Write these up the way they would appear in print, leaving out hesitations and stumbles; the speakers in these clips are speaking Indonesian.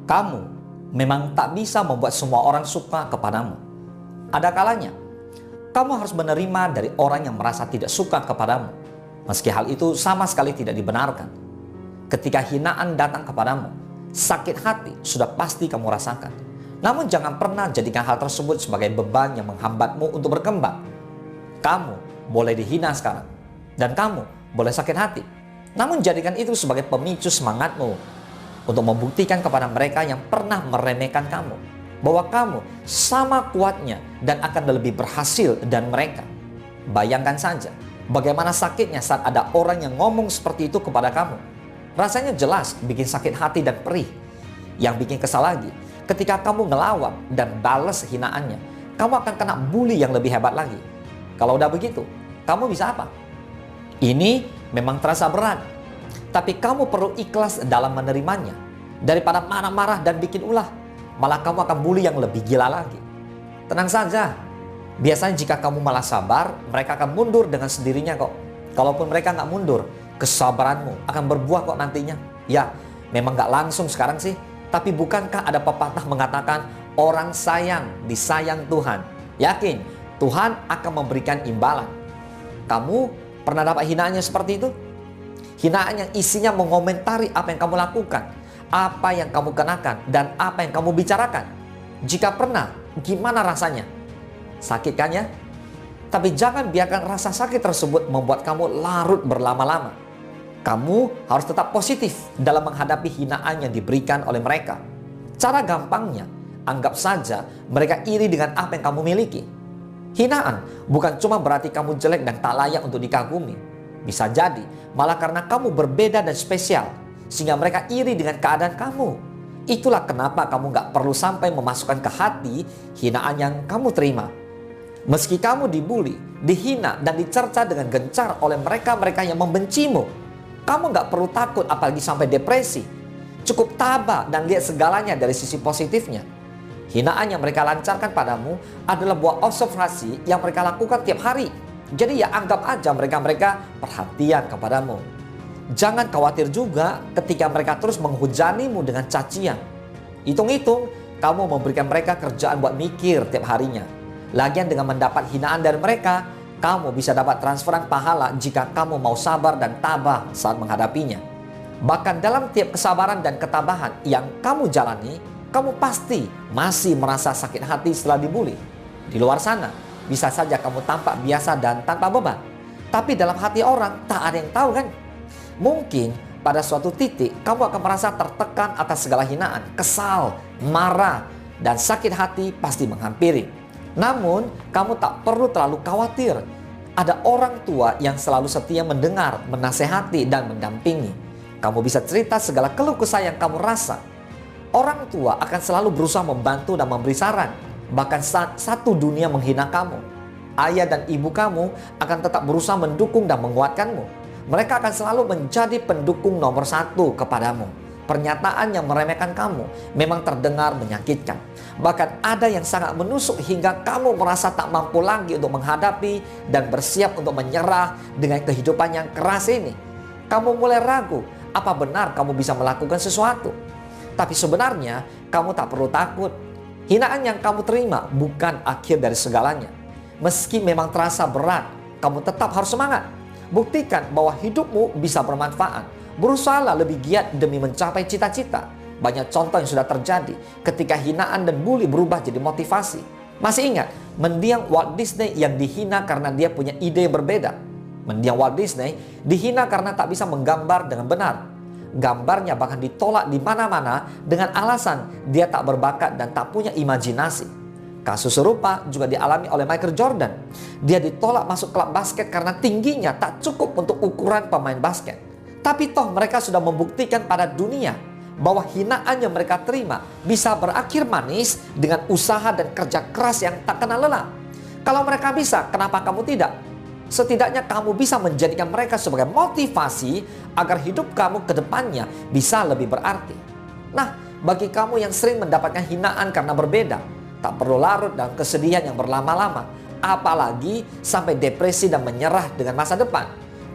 Kamu memang tak bisa membuat semua orang suka kepadamu. Ada kalanya kamu harus menerima dari orang yang merasa tidak suka kepadamu, meski hal itu sama sekali tidak dibenarkan. Ketika hinaan datang kepadamu, sakit hati sudah pasti kamu rasakan. Namun jangan pernah jadikan hal tersebut sebagai beban yang menghambatmu untuk berkembang. Kamu boleh dihina sekarang, dan kamu boleh sakit hati. Namun jadikan itu sebagai pemicu semangatmu untuk membuktikan kepada mereka yang pernah meremehkan kamu bahwa kamu sama kuatnya dan akan lebih berhasil dan mereka. Bayangkan saja bagaimana sakitnya saat ada orang yang ngomong seperti itu kepada kamu. Rasanya jelas bikin sakit hati dan perih. Yang bikin kesal lagi, ketika kamu ngelawak dan balas hinaannya, kamu akan kena bully yang lebih hebat lagi. Kalau udah begitu, kamu bisa apa? Ini memang terasa berat, tapi kamu perlu ikhlas dalam menerimanya. Daripada marah-marah dan bikin ulah, malah kamu akan bully yang lebih gila lagi. Tenang saja, biasanya jika kamu malah sabar, mereka akan mundur dengan sendirinya kok. Kalaupun mereka nggak mundur, kesabaranmu akan berbuah kok nantinya. Ya, memang nggak langsung sekarang sih, tapi bukankah ada pepatah mengatakan orang sayang disayang Tuhan? Yakin, Tuhan akan memberikan imbalan. Kamu pernah dapat hinaannya seperti itu? Hinaan yang isinya mengomentari apa yang kamu lakukan, apa yang kamu kenakan, dan apa yang kamu bicarakan. Jika pernah, gimana rasanya? Sakit kan ya? Tapi jangan biarkan rasa sakit tersebut membuat kamu larut berlama-lama. Kamu harus tetap positif dalam menghadapi hinaan yang diberikan oleh mereka. Cara gampangnya, anggap saja mereka iri dengan apa yang kamu miliki. Hinaan bukan cuma berarti kamu jelek dan tak layak untuk dikagumi. Bisa jadi malah karena kamu berbeda dan spesial, sehingga mereka iri dengan keadaan kamu. Itulah kenapa kamu gak perlu sampai memasukkan ke hati hinaan yang kamu terima. Meski kamu dibully, dihina, dan dicerca dengan gencar oleh mereka-mereka yang membencimu, kamu gak perlu takut apalagi sampai depresi. Cukup tabah dan lihat segalanya dari sisi positifnya. Hinaan yang mereka lancarkan padamu adalah buah observasi yang mereka lakukan tiap hari. Jadi ya anggap aja mereka perhatian kepadamu. Jangan khawatir juga ketika mereka terus menghujanimu dengan cacian. Hitung-hitung, kamu memberikan mereka kerjaan buat mikir tiap harinya. Lagian dengan mendapat hinaan dari mereka, kamu bisa dapat transferan pahala jika kamu mau sabar dan tabah saat menghadapinya. Bahkan dalam tiap kesabaran dan ketabahan yang kamu jalani, kamu pasti masih merasa sakit hati setelah dibully. Di luar sana, bisa saja kamu tampak biasa dan tanpa beban. Tapi dalam hati orang, tak ada yang tahu kan? Mungkin pada suatu titik, kamu akan merasa tertekan atas segala hinaan, kesal, marah, dan sakit hati pasti menghampiri. Namun, kamu tak perlu terlalu khawatir. Ada orang tua yang selalu setia mendengar, menasehati, dan mendampingi. Kamu bisa cerita segala keluh kesah yang kamu rasa. Orang tua akan selalu berusaha membantu dan memberi saran. Bahkan saat satu dunia menghina kamu, ayah dan ibu kamu akan tetap berusaha mendukung dan menguatkanmu. Mereka akan selalu menjadi pendukung nomor satu kepadamu. Pernyataan yang meremehkan kamu memang terdengar menyakitkan. Bahkan ada yang sangat menusuk hingga kamu merasa tak mampu lagi untuk menghadapi dan bersiap untuk menyerah dengan kehidupan yang keras ini. Kamu mulai ragu, apa benar kamu bisa melakukan sesuatu? Tapi sebenarnya kamu tak perlu takut. Hinaan yang kamu terima bukan akhir dari segalanya. Meski memang terasa berat, kamu tetap harus semangat. Buktikan bahwa hidupmu bisa bermanfaat. Berusahalah lebih giat demi mencapai cita-cita. Banyak contoh yang sudah terjadi ketika hinaan dan bully berubah jadi motivasi. Masih ingat mendiang Walt Disney yang dihina karena dia punya ide yang berbeda? Mendiang Walt Disney dihina karena tak bisa menggambar dengan benar. Gambarnya bahkan ditolak di mana-mana dengan alasan dia tak berbakat dan tak punya imajinasi. Kasus serupa juga dialami oleh Michael Jordan. Dia ditolak masuk klub basket karena tingginya tak cukup untuk ukuran pemain basket. Tapi toh mereka sudah membuktikan pada dunia bahwa hinaan yang mereka terima bisa berakhir manis dengan usaha dan kerja keras yang tak kenal lelah. Kalau mereka bisa, kenapa kamu tidak? Setidaknya kamu bisa menjadikan mereka sebagai motivasi agar hidup kamu ke depannya bisa lebih berarti. Nah, bagi kamu yang sering mendapatkan hinaan karena berbeda, tak perlu larut dalam kesedihan yang berlama-lama, apalagi sampai depresi dan menyerah dengan masa depan.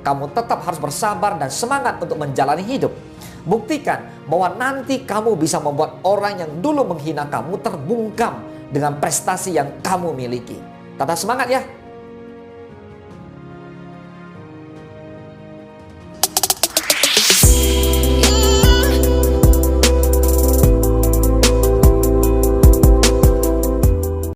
kamu tetap harus bersabar dan semangat untuk menjalani hidup. Buktikan bahwa nanti kamu bisa membuat orang yang dulu menghina kamu terbungkam dengan prestasi yang kamu miliki. Tetap semangat ya!